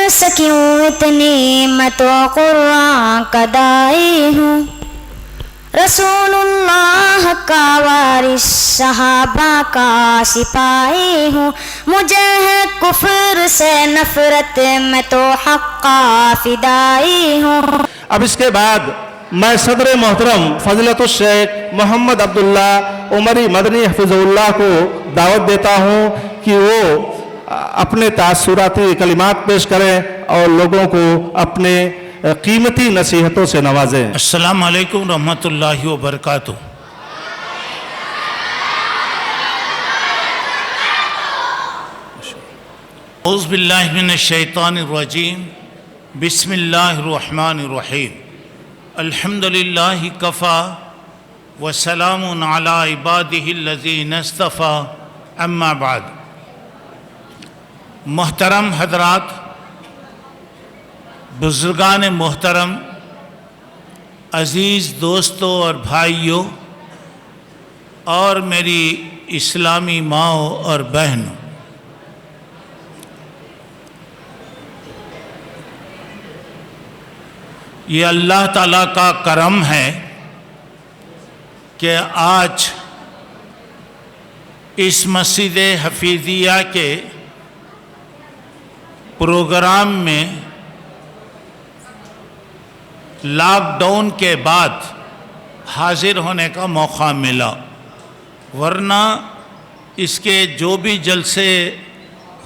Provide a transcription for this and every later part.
سے کیوں اتنی میں تو قرآن کا داعی ہوں، رسول اللہ کا وارث صحابہ کا سپاہی ہوں، مجھے ہے کفر سے نفرت میں تو حق کا فدائی ہوں۔ اب اس کے بعد میں صدر محترم فضیلت الشیخ محمد عبداللہ عمری مدنی حفظہ اللہ کو دعوت دیتا ہوں کہ وہ اپنے تاثراتی کلمات پیش کریں اور لوگوں کو اپنے قیمتی نصیحتوں سے نوازیں۔ السلام علیکم رحمۃ اللہ وبرکاتہ۔ اعوذ باللہ من الشیطان الرجیم، بسم اللہ الرحمن الرحیم، الحمد للہ کفا وسلام علی عبادہ الذین اصطفیٰ، اما بعد۔ محترم حضرات، بزرگان محترم، عزیز دوستوں اور بھائیوں، اور میری اسلامی ماؤں اور بہنوں، یہ اللہ تعالیٰ کا کرم ہے کہ آج اس مسجد حفیظیہ کے پروگرام میں لاک ڈاؤن کے بعد حاضر ہونے کا موقع ملا، ورنہ اس کے جو بھی جلسے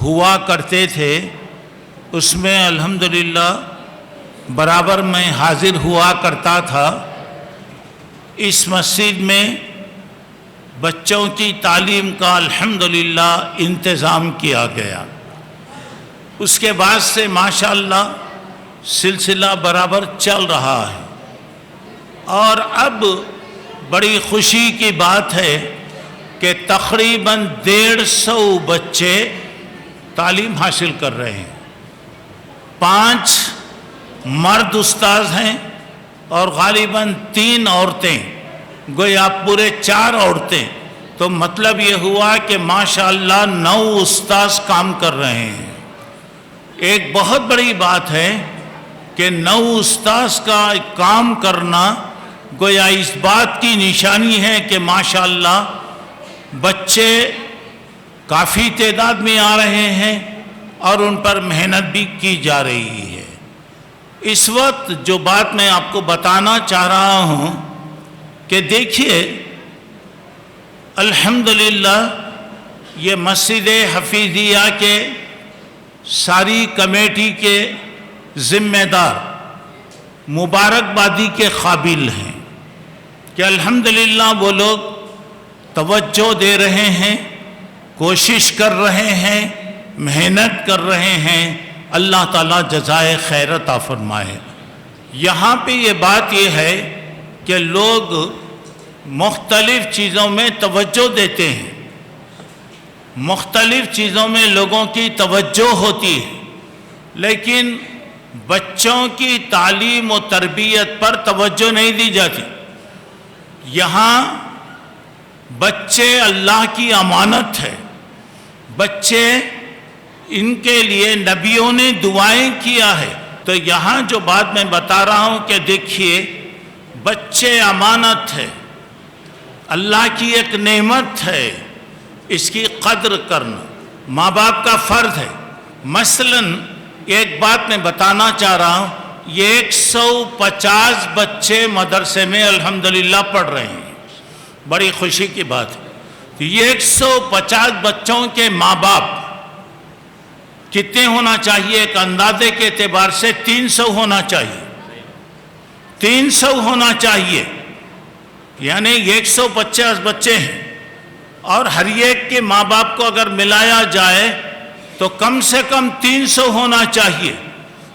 ہوا کرتے تھے اس میں الحمدللہ برابر میں حاضر ہوا کرتا تھا۔ اس مسجد میں بچوں کی تعلیم کا الحمدللہ انتظام کیا گیا، اس کے بعد سے ماشاءاللہ سلسلہ برابر چل رہا ہے، اور اب بڑی خوشی کی بات ہے کہ تقریباً 150 بچے تعلیم حاصل کر رہے ہیں۔ 5 مرد استاذ ہیں اور غالباً 3 عورتیں، گویا پورے 4 عورتیں، تو مطلب یہ ہوا کہ ماشاءاللہ 9 استاذ کام کر رہے ہیں۔ ایک بہت بڑی بات ہے کہ 9 استاذ کا کام کرنا گویا اس بات کی نشانی ہے کہ ماشاءاللہ بچے کافی تعداد میں آ رہے ہیں اور ان پر محنت بھی کی جا رہی ہے۔ اس وقت جو بات میں آپ کو بتانا چاہ رہا ہوں کہ دیکھیے الحمدللہ یہ مسجد حفیظیہ کے ساری کمیٹی کے ذمہ دار مبارکبادی کے قابل ہیں کہ الحمدللہ وہ لوگ توجہ دے رہے ہیں، کوشش کر رہے ہیں، محنت کر رہے ہیں۔ اللہ تعالیٰ جزائے خیر عطا فرمائے۔ یہاں پہ یہ بات یہ ہے کہ لوگ مختلف چیزوں میں توجہ دیتے ہیں، مختلف چیزوں میں لوگوں کی توجہ ہوتی ہے، لیکن بچوں کی تعلیم و تربیت پر توجہ نہیں دی جاتی۔ یہاں بچے اللہ کی امانت ہے، بچے ان کے لیے نبیوں نے دعائیں کیا ہے۔ تو یہاں جو بات میں بتا رہا ہوں کہ دیکھیے بچے امانت ہے، اللہ کی ایک نعمت ہے، اس کی قدر کرنا ماں باپ کا فرض ہے۔ مثلاً ایک بات میں بتانا چاہ رہا ہوں، یہ 150 بچے مدرسے میں الحمدللہ پڑھ رہے ہیں، بڑی خوشی کی بات ہے۔ تو یہ 150 بچوں کے ماں باپ کتنے ہونا چاہیے؟ ایک اندازے کے اعتبار سے 300 ہونا چاہیے، 300 ہونا چاہیے، یعنی 150 بچے ہیں، اور ہر ایک کے ماں باپ کو اگر ملایا جائے تو کم سے کم 300 ہونا چاہیے۔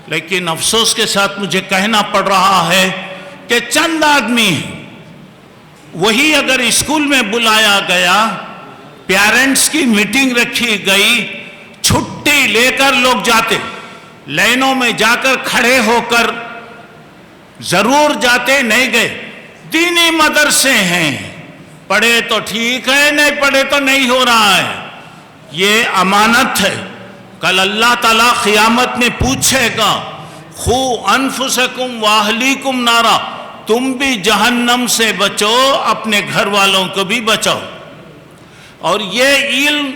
لیکن افسوس کے ساتھ مجھے کہنا پڑ رہا ہے کہ چند آدمی ہیں، وہی اگر اسکول میں بلایا گیا، پیرنٹس کی میٹنگ رکھی گئی، چھٹی لے کر لوگ جاتے، لائنوں میں جا کر کھڑے ہو کر ضرور جاتے، نہیں گئے۔ دینی مدرسے ہیں، پڑھے تو ٹھیک ہے، نہیں پڑھے تو نہیں ہو رہا ہے۔ یہ امانت ہے، کل اللہ تعالیٰ قیامت میں پوچھے گا خو انفسکم واہلیکم نارا، تم بھی جہنم سے بچو، اپنے گھر والوں کو بھی بچاؤ۔ اور یہ علم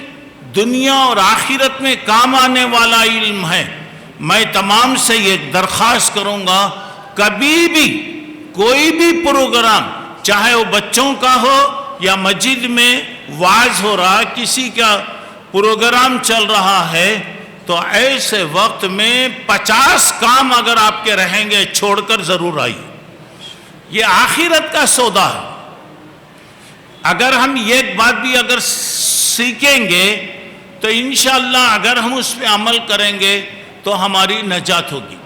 دنیا اور آخرت میں کام آنے والا علم ہے۔ میں تمام سے یہ درخواست کروں گا، کبھی بھی کوئی بھی پروگرام، چاہے وہ بچوں کا ہو یا مسجد میں واعظ ہو رہا، کسی کا پروگرام چل رہا ہے، تو ایسے وقت میں 50 کام اگر آپ کے رہیں گے چھوڑ کر ضرور آئیے۔ یہ آخرت کا سودا ہے۔ اگر ہم ایک بات بھی اگر سیکھیں گے تو انشاءاللہ اگر ہم اس پہ عمل کریں گے تو ہماری نجات ہوگی۔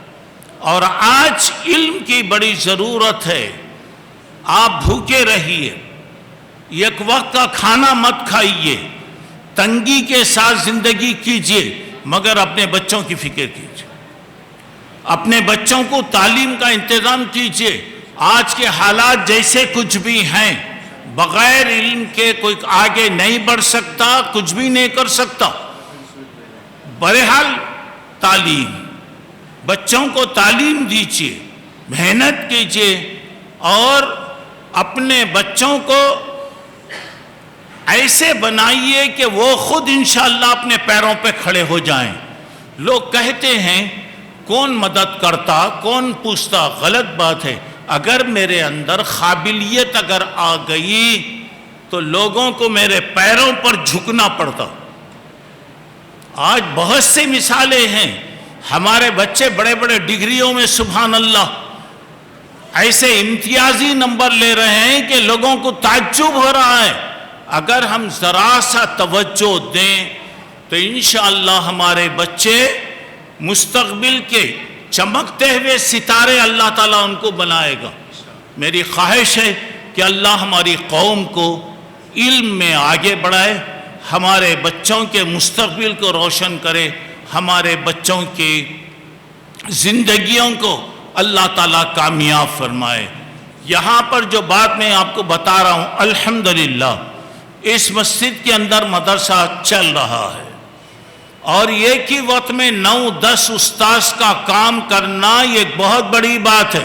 اور آج علم کی بڑی ضرورت ہے۔ آپ بھوکے رہیے، ایک وقت کا کھانا مت کھائیے، تنگی کے ساتھ زندگی کیجیے، مگر اپنے بچوں کی فکر کیجیے، اپنے بچوں کو تعلیم کا انتظام کیجیے۔ آج کے حالات جیسے کچھ بھی ہیں، بغیر علم کے کوئی آگے نہیں بڑھ سکتا، کچھ بھی نہیں کر سکتا۔ بہرحال تعلیم، بچوں کو تعلیم دیجیے، محنت کیجیے، اور اپنے بچوں کو ایسے بنائیے کہ وہ خود انشاءاللہ اپنے پیروں پہ کھڑے ہو جائیں۔ لوگ کہتے ہیں کون مدد کرتا، کون پوچھتا، غلط بات ہے۔ اگر میرے اندر قابلیت اگر آ گئی تو لوگوں کو میرے پیروں پر جھکنا پڑتا۔ آج بہت سی مثالیں ہیں، ہمارے بچے بڑے بڑے ڈگریوں میں سبحان اللہ ایسے امتیازی نمبر لے رہے ہیں کہ لوگوں کو تعجب ہو رہا ہے۔ اگر ہم ذرا سا توجہ دیں تو انشاءاللہ ہمارے بچے مستقبل کے چمکتے ہوئے ستارے اللہ تعالیٰ ان کو بنائے گا۔ میری خواہش ہے کہ اللہ ہماری قوم کو علم میں آگے بڑھائے، ہمارے بچوں کے مستقبل کو روشن کرے، ہمارے بچوں کی زندگیوں کو اللہ تعالیٰ کامیاب فرمائے۔ یہاں پر جو بات میں آپ کو بتا رہا ہوں، الحمدللہ اس مسجد کے اندر مدرسہ چل رہا ہے، اور ایک ہی وقت میں 9-10 استاذ کا کام کرنا یہ ایک بہت بڑی بات ہے۔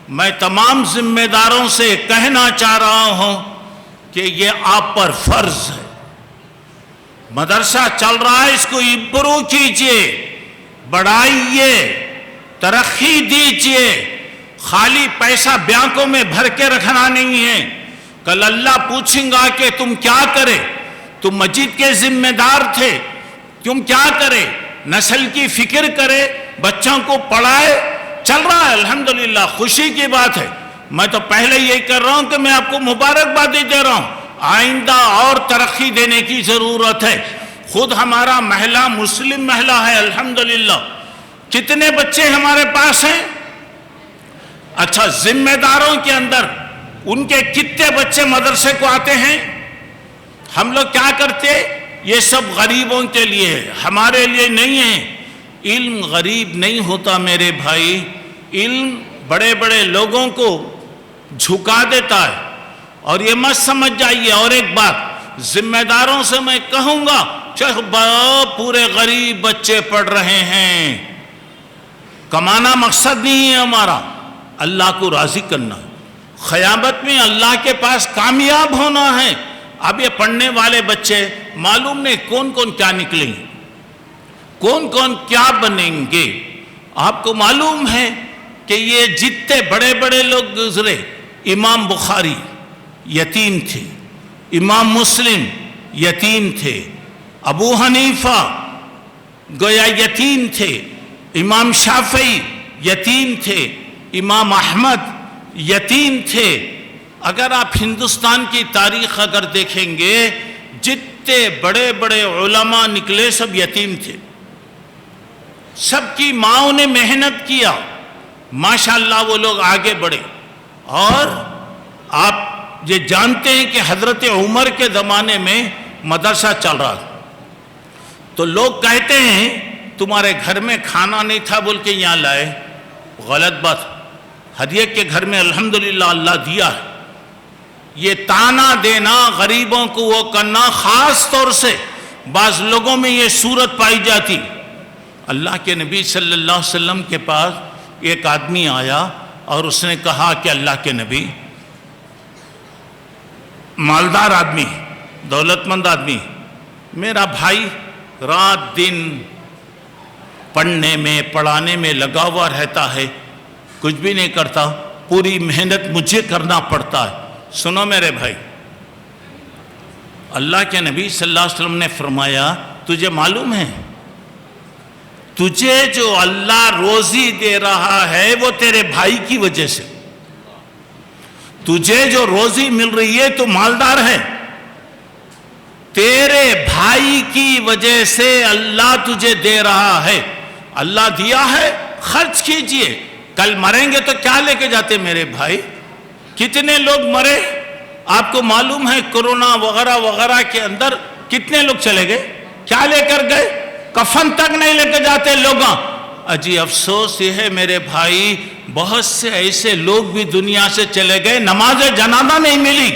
میں تمام ذمہ داروں سے کہنا چاہ رہا ہوں کہ یہ آپ پر فرض ہے۔ مدرسہ چل رہا ہے، اس کو امپروو کیجئے، بڑھائیے، ترقی دیجئے۔ خالی پیسہ بینکوں میں بھر کے رکھنا نہیں ہے۔ کل اللہ پوچھیں گا کہ تم کیا کرے، تم مسجد کے ذمہ دار تھے، تم کیا کرے؟ نسل کی فکر کرے، بچوں کو پڑھائے۔ چل رہا ہے الحمدللہ، خوشی کی بات ہے۔ میں تو پہلے یہی کر رہا ہوں کہ میں آپ کو مبارکبادی دے رہا ہوں، آئندہ اور ترقی دینے کی ضرورت ہے۔ خود ہمارا محلہ مسلم محلہ ہے الحمدللہ۔ کتنے بچے ہمارے پاس ہیں؟ اچھا، ذمہ داروں کے اندر ان کے کتنے بچے مدرسے کو آتے ہیں؟ ہم لوگ کیا کرتے؟ یہ سب غریبوں کے لیے ہے، ہمارے لیے نہیں ہے۔ علم غریب نہیں ہوتا میرے بھائی، علم بڑے بڑے لوگوں کو جھکا دیتا ہے۔ اور یہ مت سمجھ جائیے، اور ایک بات ذمہ داروں سے میں کہوں گا، پورے غریب بچے پڑھ رہے ہیں، کمانا مقصد نہیں ہے ہمارا، اللہ کو راضی کرنا ہے، قیامت میں اللہ کے پاس کامیاب ہونا ہے۔ اب یہ پڑھنے والے بچے معلوم نہیں کون کون کیا نکلیں گے، کون کون کیا بنیں گے۔ آپ کو معلوم ہے کہ یہ جتنے بڑے بڑے لوگ گزرے، امام بخاری یتیم تھے، امام مسلم یتیم تھے، ابو حنیفہ گویا یتیم تھے، امام شافعی یتیم تھے، امام احمد یتیم تھے۔ اگر آپ ہندوستان کی تاریخ اگر دیکھیں گے، جتنے بڑے بڑے علماء نکلے سب یتیم تھے، سب کی ماؤں نے محنت کیا، ماشاءاللہ وہ لوگ آگے بڑھے۔ اور آپ یہ جانتے ہیں کہ حضرت عمر کے زمانے میں مدرسہ چل رہا تھا، تو لوگ کہتے ہیں تمہارے گھر میں کھانا نہیں تھا بول کے یہاں لائے، غلط بات۔ ہر ایک کے گھر میں الحمدللہ اللہ دیا ہے۔ یہ تانا دینا، غریبوں کو وہ کرنا، خاص طور سے بعض لوگوں میں یہ صورت پائی جاتی. اللہ کے نبی صلی اللہ علیہ وسلم کے پاس ایک آدمی آیا اور اس نے کہا کہ اللہ کے نبی، مالدار آدمی، دولت مند آدمی، میرا بھائی رات دن پڑھنے میں پڑھانے میں لگا ہوا رہتا ہے، کچھ بھی نہیں کرتا، پوری محنت مجھے کرنا پڑتا ہے. سنو میرے بھائی، اللہ کے نبی صلی اللہ علیہ وسلم نے فرمایا تجھے معلوم ہے تجھے جو اللہ روزی دے رہا ہے وہ تیرے بھائی کی وجہ سے. تجھے جو روزی مل رہی ہے تو مالدار ہے، تیرے بھائی کی وجہ سے اللہ تجھے دے رہا ہے. اللہ دیا ہے، خرچ کیجئے. کل مریں گے تو کیا لے کے جاتے میرے بھائی؟ کتنے لوگ مرے آپ کو معلوم ہے؟ کورونا وغیرہ وغیرہ کے اندر کتنے لوگ چلے گئے؟ کیا لے کر گئے؟ کفن تک نہیں لے کے جاتے لوگاں. اجی افسوس یہ ہے میرے بھائی، بہت سے ایسے لوگ بھی دنیا سے چلے گئے، نماز جنازہ نہیں ملی،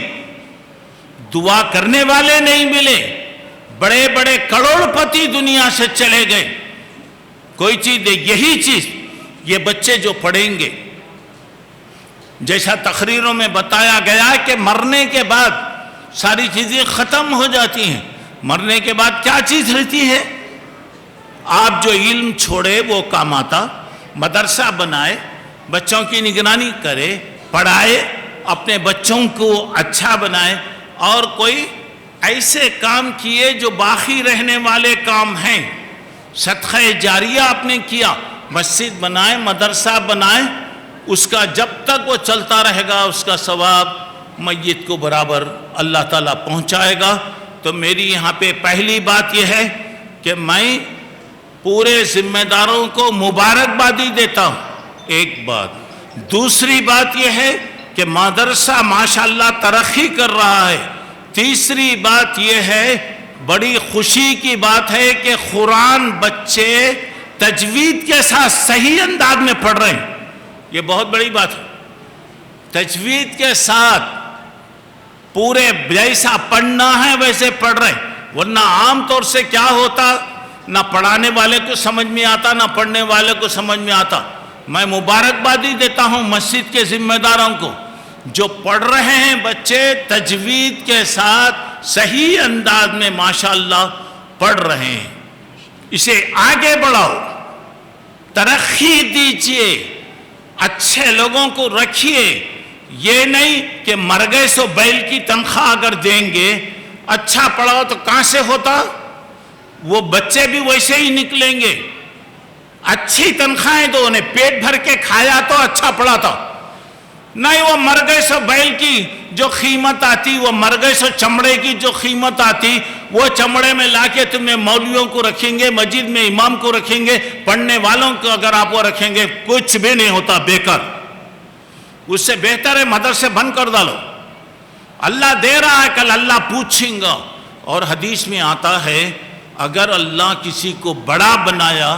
دعا کرنے والے نہیں ملے، بڑے بڑے کروڑ پتی دنیا سے چلے گئے. کوئی چیز دے، یہی چیز یہ بچے جو پڑھیں گے، جیسا تقریروں میں بتایا گیا کہ مرنے کے بعد ساری چیزیں ختم ہو جاتی ہیں. مرنے کے بعد کیا چیز رہتی ہے؟ آپ جو علم چھوڑے وہ کام آتا. مدرسہ بنائے، بچوں کی نگرانی کرے، پڑھائے، اپنے بچوں کو اچھا بنائے، اور کوئی ایسے کام کیے جو باقی رہنے والے کام ہیں. صدقہ جاریہ آپ نے کیا، مسجد بنائے، مدرسہ بنائے، اس کا جب تک وہ چلتا رہے گا اس کا ثواب میت کو برابر اللہ تعالیٰ پہنچائے گا. تو میری یہاں پہ پہلی بات یہ ہے کہ میں پورے ذمہ داروں کو مبارکبادی دیتا ہوں. ایک بات. دوسری بات یہ ہے کہ مدرسہ ماشاءاللہ ترقی کر رہا ہے. تیسری بات یہ ہے، بڑی خوشی کی بات ہے کہ قرآن بچے تجوید کے ساتھ صحیح انداز میں پڑھ رہے ہیں. یہ بہت بڑی بات ہے. تجوید کے ساتھ پورے جیسا پڑھنا ہے ویسے پڑھ رہے ہیں. ورنہ عام طور سے کیا ہوتا، نہ پڑھانے والے کو سمجھ میں آتا نہ پڑھنے والے کو سمجھ میں آتا. میں مبارکبادی دیتا ہوں مسجد کے ذمہ داروں کو، جو پڑھ رہے ہیں بچے تجوید کے ساتھ صحیح انداز میں ماشاءاللہ پڑھ رہے ہیں. اسے آگے بڑھاؤ، ترقی دیجئے، اچھے لوگوں کو رکھیے. یہ نہیں کہ مر گئے سو بیل کی تنخواہ اگر دیں گے، اچھا پڑھاؤ تو کہاں سے ہوتا؟ وہ بچے بھی ویسے ہی نکلیں گے. اچھی تنخواہیں دو، انہیں پیٹ بھر کے کھایا تو اچھا پڑھا تھا. نہیں، وہ مر گئے سو بیل کی جو قیمت آتی، وہ مر گئے سو چمڑے کی جو قیمت آتی، وہ چمڑے میں لا کے تمہیں مولویوں کو رکھیں گے، مسجد میں امام کو رکھیں گے، پڑھنے والوں کو اگر آپ وہ رکھیں گے کچھ بھی نہیں ہوتا، بیکار. اس سے بہتر ہے مدرسے بند کر ڈالو. اللہ دے رہا ہے، کل اللہ پوچھیں گا. اور حدیث میں آتا ہے اگر اللہ کسی کو بڑا بنایا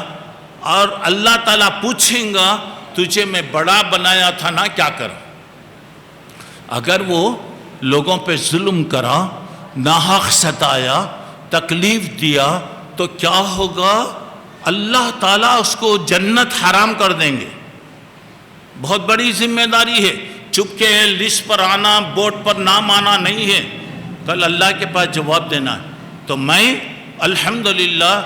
اور اللہ تعالیٰ پوچھیں گا تجھے میں بڑا بنایا تھا نا، کیا کر؟ اگر وہ لوگوں پہ ظلم کرا، ناحق ستایا، تکلیف دیا تو کیا ہوگا؟ اللہ تعالیٰ اس کو جنت حرام کر دیں گے. بہت بڑی ذمہ داری ہے. چپ کے لسٹ پر آنا، بورڈ پر نام آنا نہیں ہے، کل اللہ کے پاس جواب دینا ہے. تو میں الحمدللہ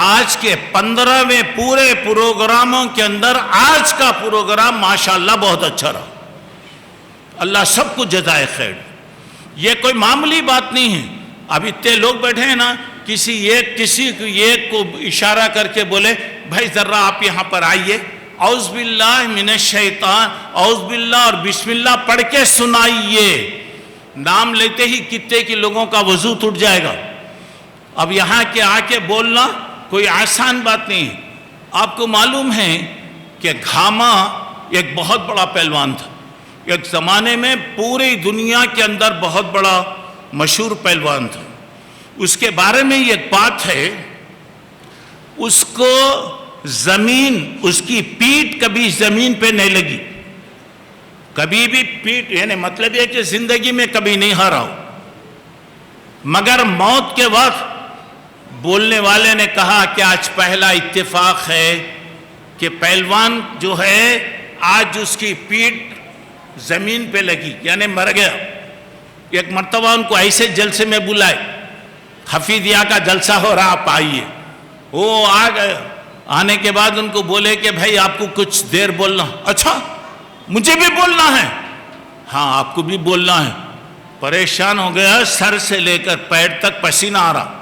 آج کے 15ویں پورے پروگراموں کے اندر آج کا پروگرام ماشاءاللہ بہت اچھا رہا. اللہ سب کو جزائے خیر. یہ کوئی معمولی بات نہیں ہے. اب اتنے لوگ بیٹھے ہیں نا، کسی ایک کو اشارہ کر کے بولے بھائی ذرا آپ یہاں پر آئیے، اعوذ باللہ من الشیطان، اعوذ باللہ اور بسم اللہ پڑھ کے سنائیے. نام لیتے ہی کتنے کی لوگوں کا وضو ٹوٹ جائے گا. اب یہاں کے آ کے بولنا کوئی آسان بات نہیں ہے. آپ کو معلوم ہے کہ گھاما ایک بہت بڑا پہلوان تھا. ایک زمانے میں پوری دنیا کے اندر بہت بڑا مشہور پہلوان تھا. اس کے بارے میں ایک بات ہے، اس کو اس کی پیٹھ کبھی زمین پہ نہیں لگی. کبھی بھی پیٹھ، یعنی مطلب یہ کہ زندگی میں کبھی نہیں ہارا ہو، مگر موت کے وقت بولنے والے نے کہا کہ آج پہلا اتفاق ہے کہ پہلوان جو ہے آج اس کی پیٹھ زمین پہ لگی یعنی مر گیا. ایک مرتبہ ان کو ایسے جلسے میں بلائے, حفیظیہ کا جلسہ ہو رہا, آپ آئیے. وہ آ گئے. آنے کے بعد ان کو بولے کہ بھائی آپ کو کچھ دیر بولنا. اچھا مجھے بھی بولنا ہے؟ ہاں آپ کو بھی بولنا ہے. پریشان ہو گیا, سر سے لے کر پیر تک پسینہ آ رہا,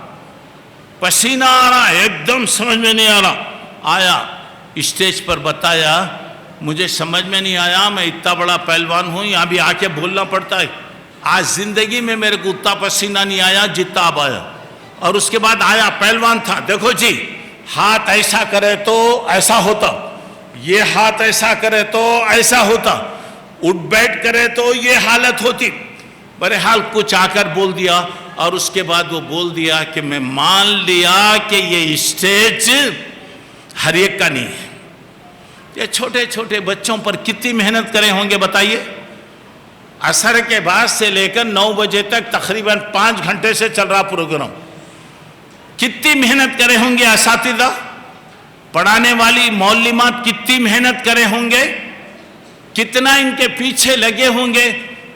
پسینہ آ رہا, ایک دم سمجھ میں نہیں آ رہا. آیا اسٹیج پر, بتایا مجھے سمجھ میں نہیں آیا, میں اتنا بڑا پہلوان ہوں, یہاں بھی آ کے بولنا پڑتا ہے. آج زندگی میں میرے کو اتنا پسینہ نہیں آیا جتنا اب آیا. اور اس کے بعد آیا, پہلوان تھا, دیکھو جی ہاتھ ایسا کرے تو ایسا ہوتا, یہ ہاتھ ایسا کرے تو ایسا ہوتا, اٹھ بیٹھ کرے تو یہ حالت ہوتی. بہرحال کچھ آ کر بول دیا, اور اس کے بعد وہ بول دیا کہ میں مان لیا کہ یہ اسٹیج ہر ایک کا نہیں ہے. یہ چھوٹے چھوٹے بچوں پر کتنی محنت کرے ہوں گے بتائیے. عصر کے بعد سے لے کر 9 بجے تک تقریباً 5 گھنٹے سے چل رہا پروگرام. کتنی محنت کرے ہوں گے اساتذہ, پڑھانے والی معلمات کتنی محنت کرے ہوں گے, کتنا ان کے پیچھے لگے ہوں گے.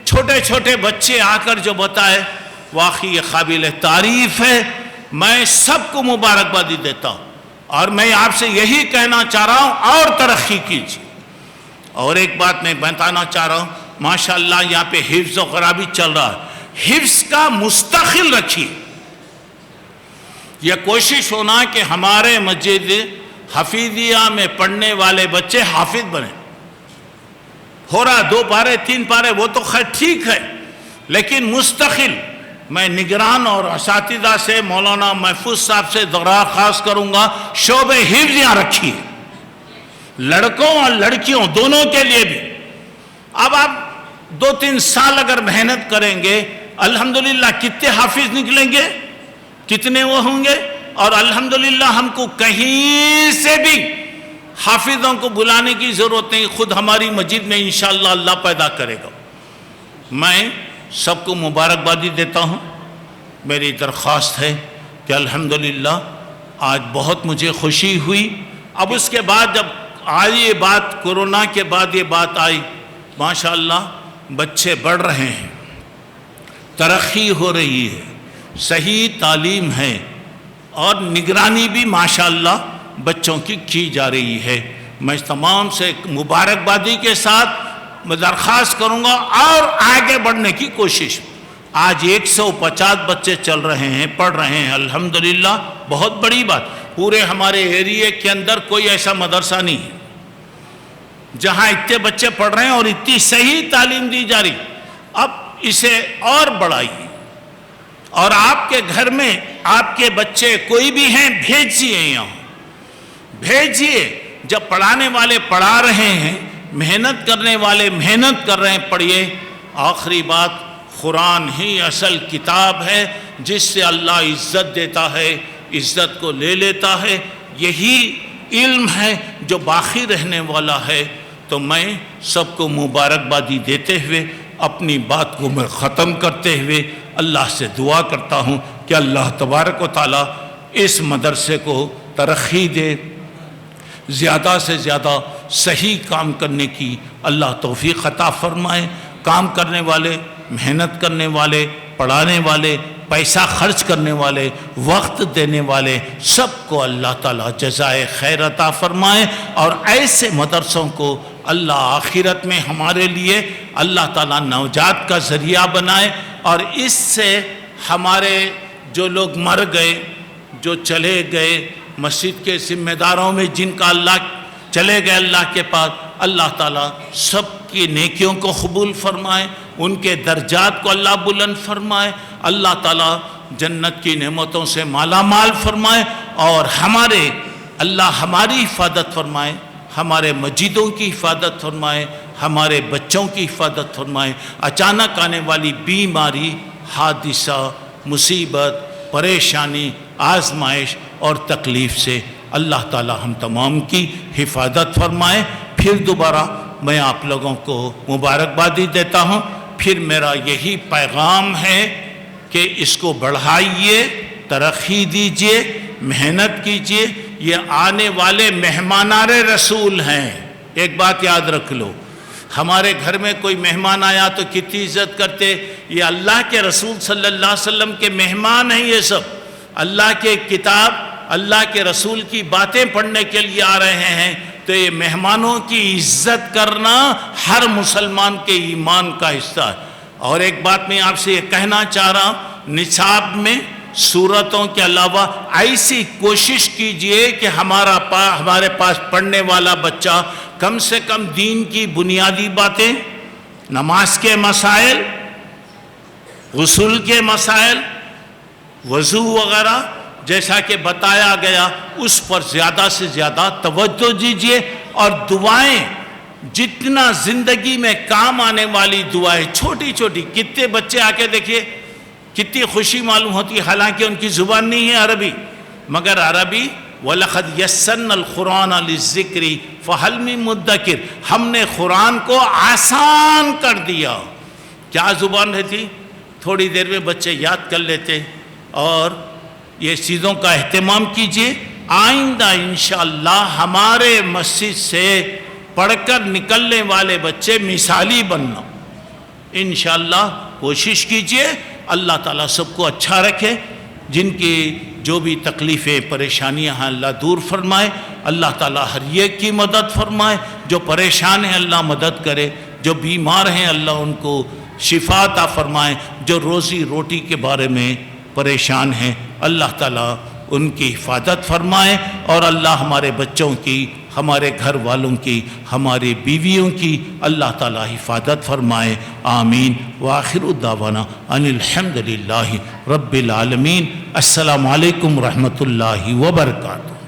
چھوٹے چھوٹے بچے آ کر جو بتائے, واقعی یہ قابل تعریف ہے. میں سب کو مبارکبادی دیتا ہوں, اور میں آپ سے یہی کہنا چاہ رہا ہوں اور ترقی کیجیے. اور ایک بات میں بتانا چاہ رہا ہوں, ماشاءاللہ یہاں پہ حفظ وغیرہ بھی چل رہا ہے. حفظ کا مستقل رکھیے. یہ کوشش ہونا کہ ہمارے مسجد حفیظیہ میں پڑھنے والے بچے حافظ بنے. ہو رہا 2 پارے 3 پارے, وہ تو خیر ٹھیک ہے, لیکن مستقل میں نگران اور اساتذہ سے, مولانا محفوظ صاحب سے درخواست کروں گا, شعبہ حفظ یہاں رکھیے, لڑکوں اور لڑکیوں دونوں کے لیے بھی. اب آپ 2-3 سال اگر محنت کریں گے, الحمدللہ کتنے حافظ نکلیں گے, کتنے وہ ہوں گے. اور الحمدللہ ہم کو کہیں سے بھی حافظوں کو بلانے کی ضرورت نہیں, خود ہماری مسجد میں انشاءاللہ اللہ پیدا کرے گا. میں سب کو مبارکبادی دیتا ہوں. میری درخواست ہے کہ الحمدللہ آج بہت مجھے خوشی ہوئی. اب اس کے بعد جب آئی یہ بات, کورونا کے بعد یہ بات آئی, ماشاءاللہ بچے بڑھ رہے ہیں, ترقی ہو رہی ہے, صحیح تعلیم ہے, اور نگرانی بھی ماشاءاللہ بچوں کی جا رہی ہے. میں تمام سے مبارکبادی کے ساتھ میں درخواست کروں گا اور آگے بڑھنے کی کوشش. آج 150 بچے چل رہے ہیں, پڑھ رہے ہیں, الحمدللہ بہت بڑی بات. پورے ہمارے ایریے کے اندر کوئی ایسا مدرسہ نہیں ہے جہاں اتنے بچے پڑھ رہے ہیں اور اتنی صحیح تعلیم دی جا رہی. اب اسے اور بڑھائیے, اور آپ کے گھر میں آپ کے بچے کوئی بھی ہیں, بھیجیے یہاں, بھیجیے. جب پڑھانے والے پڑھا رہے ہیں, محنت کرنے والے محنت کر رہے ہیں, پڑھیے. آخری بات, قرآن ہی اصل کتاب ہے جس سے اللہ عزت دیتا ہے, عزت کو لے لیتا ہے. یہی علم ہے جو باقی رہنے والا ہے. تو میں سب کو مبارکبادی دیتے ہوئے اپنی بات کو میں ختم کرتے ہوئے اللہ سے دعا کرتا ہوں کہ اللہ تبارک و تعالیٰ اس مدرسے کو ترقی دے, زیادہ سے زیادہ صحیح کام کرنے کی اللہ توفیق عطا فرمائے. کام کرنے والے, محنت کرنے والے, پڑھانے والے, پیسہ خرچ کرنے والے, وقت دینے والے, سب کو اللہ تعالیٰ جزائے خیر عطا فرمائے. اور ایسے مدرسوں کو اللہ آخرت میں ہمارے لیے اللہ تعالیٰ نوجات کا ذریعہ بنائے. اور اس سے ہمارے جو لوگ مر گئے, جو چلے گئے, مسجد کے ذمہ داروں میں جن کا اللہ چلے گئے اللہ کے پاس, اللہ تعالیٰ سب کی نیکیوں کو قبول فرمائے, ان کے درجات کو اللہ بلند فرمائے, اللہ تعالیٰ جنت کی نعمتوں سے مالا مال فرمائے, اور اللہ ہماری حفاظت فرمائے, ہمارے مسجدوں کی حفاظت فرمائے, ہمارے بچوں کی حفاظت فرمائے. اچانک آنے والی بیماری, حادثہ, مصیبت, پریشانی, آزمائش اور تکلیف سے اللہ تعالی ہم تمام کی حفاظت فرمائے. پھر دوبارہ میں آپ لوگوں کو مبارکبادی دیتا ہوں. پھر میرا یہی پیغام ہے کہ اس کو بڑھائیے, ترقی دیجئے، محنت کیجئے، یہ آنے والے مہمانان رسول ہیں۔ ایک بات یاد رکھ لو، ہمارے گھر میں کوئی مہمان آیا تو کتنی عزت کرتے، یہ اللہ کے رسول صلی اللہ علیہ وسلم کے مہمان ہیں، یہ سب اللہ کے کتاب، اللہ کے رسول کی باتیں پڑھنے کے لیے آ رہے ہیں، تو یہ مہمانوں کی عزت کرنا ہر مسلمان کے ایمان کا حصہ ہے۔ اور ایک بات میں آپ سے یہ کہنا چاہ رہا ہوں، نصاب میں سورتوں کے علاوہ ایسی کوشش کیجئے کہ ہمارے پاس پڑھنے والا بچہ کم سے کم دین کی بنیادی باتیں، نماز کے مسائل، غسل کے مسائل، وضو وغیرہ جیسا کہ بتایا گیا، اس پر زیادہ سے زیادہ توجہ دیجئے، اور دعائیں جتنا زندگی میں کام آنے والی دعائیں، چھوٹی چھوٹی، کتنے بچے آ کے دیکھیے کتنی خوشی معلوم ہوتی ہے، حالانکہ ان کی زبان نہیں ہے عربی، مگر عربی وَلَقَدْ يَسَّرْنَا الْقُرْآنَ لِلذِّكْرِ فَهَلْ مِن مُدَّكِرٍ، ہم نے قرآن کو آسان کر دیا۔ کیا زبان رہتی، تھوڑی دیر میں بچے یاد کر لیتے، اور یہ چیزوں کا اہتمام کیجئے۔ آئندہ انشاءاللہ ہمارے مسجد سے پڑھ کر نکلنے والے بچے مثالی بننا، انشاءاللہ کوشش کیجئے۔ اللہ تعالیٰ سب کو اچھا رکھے، جن کی جو بھی تکلیفیں پریشانیاں ہیں اللہ دور فرمائے، اللہ تعالیٰ ہر ایک کی مدد فرمائے، جو پریشان ہیں اللہ مدد کرے، جو بیمار ہیں اللہ ان کو شفا عطا فرمائے، جو روزی روٹی کے بارے میں پریشان ہیں اللہ تعالیٰ ان کی حفاظت فرمائے، اور اللہ ہمارے بچوں کی، ہمارے گھر والوں کی، ہماری بیویوں کی اللہ تعالیٰ حفاظت فرمائے، آمین۔ وآخر دعوانا ان الحمدللہ رب العالمین۔ السلام علیکم ورحمۃ اللہ وبرکاتہ۔